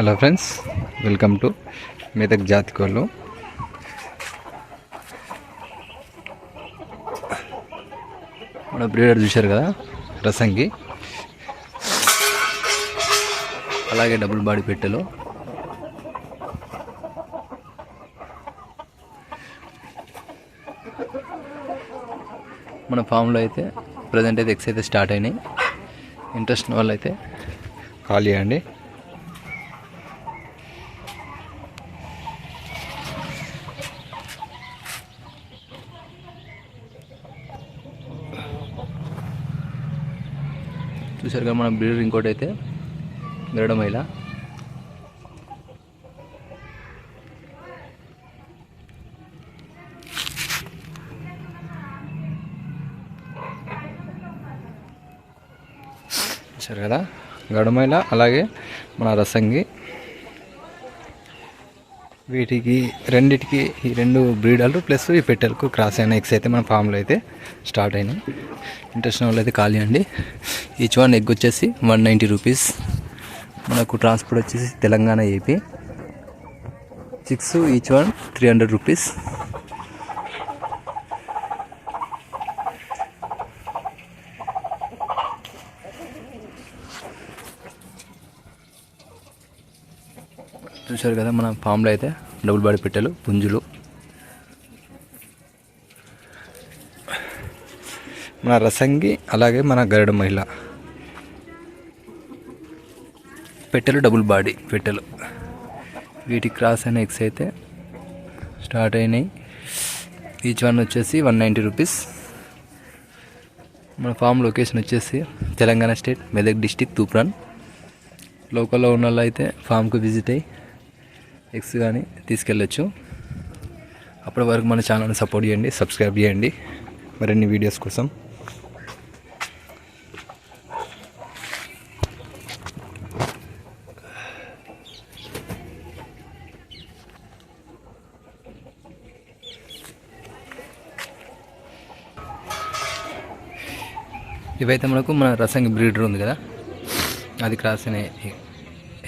Hello friends, welcome to Medak జాతి కోళ్ళు. మన బ్రీడర్ చూశారు కదా, రసంగి, అలాగే డబుల్ బాడీ పెట్టెలు. మన ఫామ్లో అయితే ప్రజెంట్ అయితే ఎగ్స్ అయితే స్టార్ట్ అయినాయి. ఇంట్రెస్ట్ ఉన్న వాళ్ళు అయితే కాల్ చేయండి. చూసారు కదా మన బ్రీడర్. ఇంకోటి అయితే గరుడ మహిళ. చూసారు కదా గరుడ మహిళ, అలాగే మన రసంగి. వీటికి రెండిటికి ఈ రెండు బ్రీడర్లు ప్లస్ ఈ పెట్టెలకు క్రాస్ అయిన ఎగ్స్ అయితే మన ఫామ్లో అయితే స్టార్ట్ అయినాయి. ఇంట్రెస్ట్ వాళ్ళు అయితే కాల్ చేయండి. ఈచ్ వన్ ఎగ్ వచ్చేసి 190 రూపీస్. మనకు ట్రాన్స్పోర్ట్ వచ్చేసి Telangana, AP. 6 each one 300 rupees. చూశారు కదా మన ఫామ్లో అయితే డబుల్ బాడీ పెట్టెలు, పుంజులు. మన రసంగి, అలాగే మన గరుడ మహిళ పెట్టెలు, డబుల్ బాడీ పెట్టెలు. వీటి క్రాస్ అయిన ఎగ్స్ అయితే స్టార్ట్ అయినాయి. ఈచ్ వన్ వచ్చేసి 190 రూపీస్. మన ఫామ్ లొకేషన్ వచ్చేసి తెలంగాణ స్టేట్, మెదక్ డిస్టిక్, తూప్రాన్. లోకల్లో ఉన్న వాళ్ళు అయితే ఫామ్కి విజిట్ అయ్యి ఎగ్స్ కానీ తీసుకెళ్ళచ్చు. అప్పటి వరకు మన ఛానల్ని సపోర్ట్ చేయండి, సబ్స్క్రైబ్ చేయండి మరిన్ని వీడియోస్ కోసం. ఇవైతే మనకు మన రసంగి బ్రీడర్ ఉంది కదా, అది క్రాస్ అయిన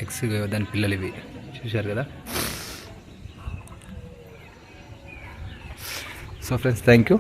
ఎగ్స్, దాని పిల్లలు ఇవి. చూశారు కదా. So friends, thank you.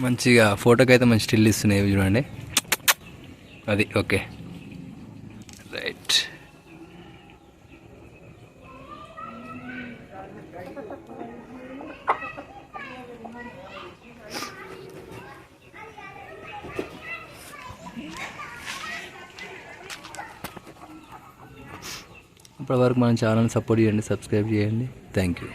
మంచిగా ఫోటోకి అయితే మంచి స్టిల్ ఇస్తున్నాయి చూడండి. అది ఓకే, రైట్. ఇప్పటివరకు మన ఛానల్ సపోర్ట్ చేయండి, సబ్స్క్రైబ్ చేయండి. Thank you.